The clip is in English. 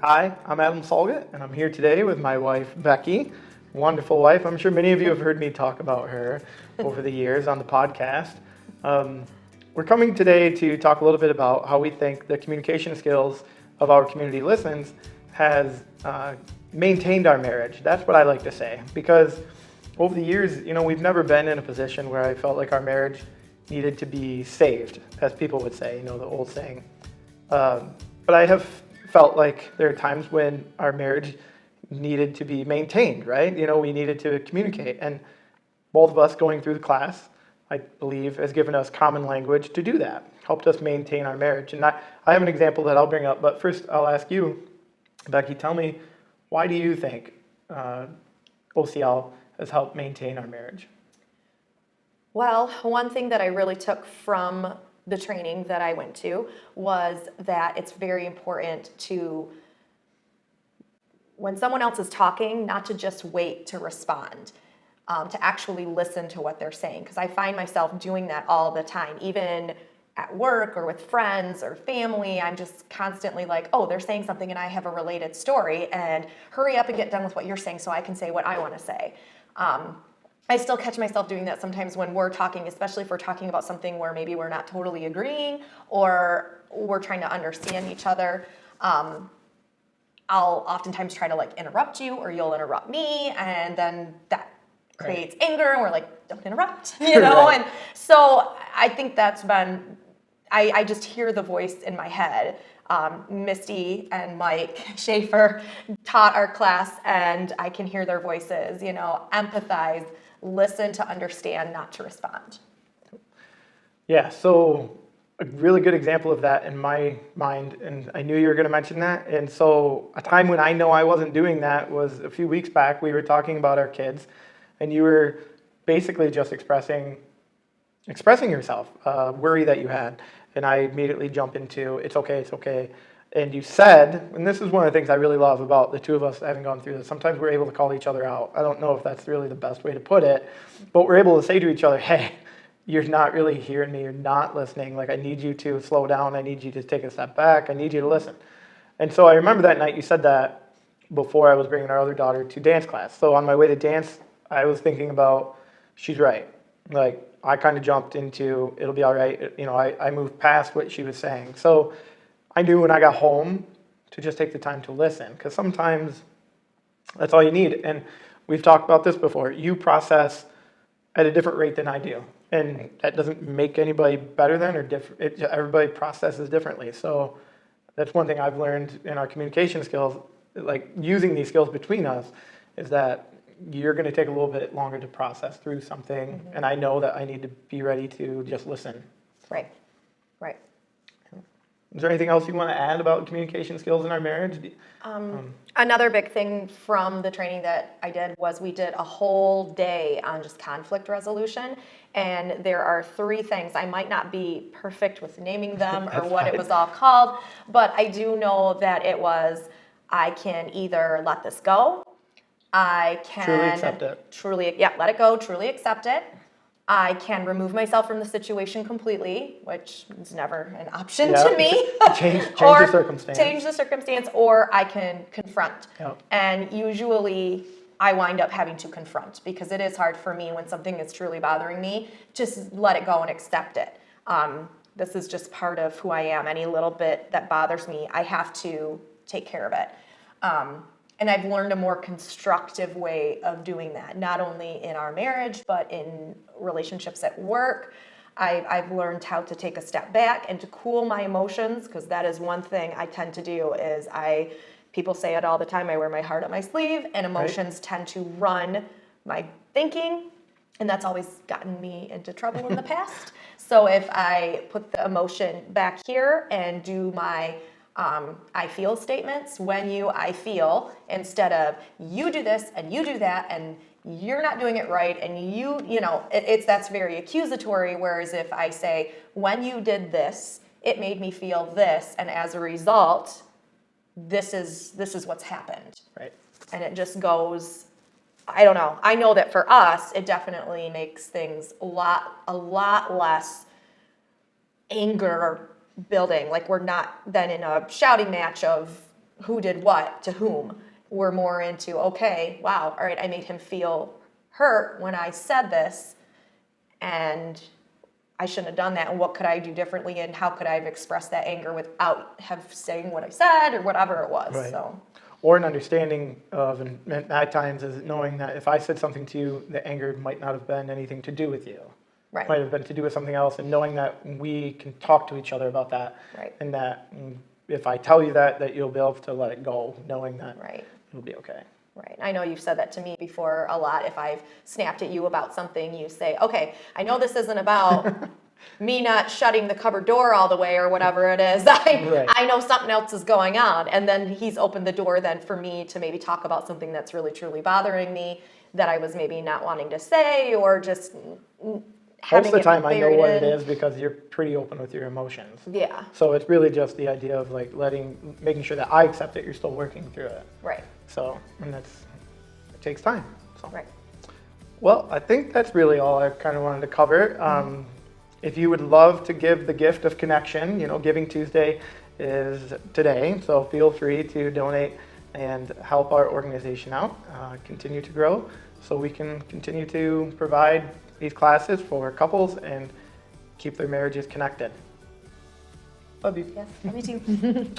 Hi, I'm Adam Solgit, and I'm here today with my wife, Becky. Wonderful wife. I'm sure many of you have heard me talk about her over the years on the podcast. Um, we're coming today to talk a little bit about how we think the communication skills of our community listens has maintained our marriage. That's what I like to say, because over the years, we've never been in a position where I felt like our marriage needed to be saved, as people would say, the old saying. But I have felt like there are times when our marriage needed to be maintained, right? We needed to communicate. And both of us going through the class, I believe, has given us common language to do that, helped us maintain our marriage. And I have an example that I'll bring up, but first I'll ask you, Becky, tell me, why do you think OCL has helped maintain our marriage? Well, one thing that I really took from the training that I went to was that it's very important to, when someone else is talking, not to just wait to respond, to actually listen to what they're saying. Because I find myself doing that all the time, even at work or with friends or family. I'm just constantly like, oh, they're saying something and I have a related story, and hurry up and get done with what you're saying so I can say what I want to say. I still catch myself doing that sometimes when we're talking, especially if we're talking about something where maybe we're not totally agreeing or we're trying to understand each other. I'll oftentimes try to interrupt you, or you'll interrupt me, and then that creates anger, and we're like, don't interrupt, Right. And so I think that's been, I just hear the voice in my head. Misty and Mike Schaefer taught our class, and I can hear their voices, empathize, listen to understand, not to respond. Yeah, so a really good example of that in my mind, and I knew you were going to mention that. And so a time when I know I wasn't doing that was a few weeks back. We were talking about our kids, and you were basically just expressing yourself, worry that you had. And I immediately jump into, it's okay. And you said, and this is one of the things I really love about the two of us having gone through this, sometimes we're able to call each other out. I don't know if that's really the best way to put it, but we're able to say to each other, hey, you're not really hearing me, you're not listening. Like, I need you to slow down, I need you to take a step back, I need you to listen. And so I remember that night you said that before I was bringing our other daughter to dance class. So on my way to dance, I was thinking about, she's right. Like, I kind of jumped into, it'll be all right. I moved past what she was saying. So I knew when I got home to just take the time to listen, because sometimes that's all you need. And we've talked about this before. You process at a different rate than I do. And that doesn't make anybody better than or different. Everybody processes differently. So that's one thing I've learned in our communication skills, like using these skills between us, is that you're going to take a little bit longer to process through something. And I know that I need to be ready to just listen. Right. Is there anything else you want to add about communication skills in our marriage? Another big thing from the training that I did was we did a whole day on just conflict resolution. And there are 3 things. I might not be perfect with naming them or what it was all called, but I do know that it was, I can either let this go, I can Truly accept it. let it go, truly accept it. I can remove myself from the situation completely, which is never an option to me. Change or the circumstance. Change the circumstance, or I can confront. Yep. And usually I wind up having to confront, because it is hard for me when something is truly bothering me, just let it go and accept it. This is just part of who I am. Any little bit that bothers me, I have to take care of it. And I've learned a more constructive way of doing that, not only in our marriage, but in relationships at work. I've learned how to take a step back and to cool my emotions, because that is one thing I tend to do. People say it all the time, I wear my heart on my sleeve, and emotions tend to run my thinking, and that's always gotten me into trouble in the past. So if I put the emotion back here and do my I feel statements, I feel, instead of you do this and you do that and you're not doing it right, and that's very accusatory. Whereas if I say, when you did this, it made me feel this, and as a result, this is what's happened. Right. And it just goes, I don't know. I know that for us, it definitely makes things a lot less anger building. Like, we're not then in a shouting match of who did what to whom. We're more into, okay, wow, all right, I made him feel hurt when I said this, and I shouldn't have done that, and what could I do differently, and how could I have expressed that anger without saying what I said or whatever it was. Right. So Or an understanding of, and at times is knowing that if I said something to you, the anger might not have been anything to do with you. right, Might have been to do with something else, and knowing that we can talk to each other about that. right, And that if I tell you that you'll be able to let it go, knowing that right. it'll be okay. Right. I know you've said that to me before a lot. If I've snapped at you about something, you say, okay, I know this isn't about me not shutting the cupboard door all the way or whatever it is. Right. I know something else is going on. And then he's opened the door then for me to maybe talk about something that's really, truly bothering me that I was maybe not wanting to say, or just Most having of the time I know buried what it in. is because you're pretty open with your emotions. Yeah, So it's really just the idea of like making sure that I accept that you're still working through it. right, So, and it takes time. So. right. Well, I think that's really all I kind of wanted to cover. If you would love to give the gift of connection, Giving Tuesday is today, so feel free to donate and help our organization out, continue to grow, so we can continue to provide these classes for couples and keep their marriages connected. Love you. Yes, me too.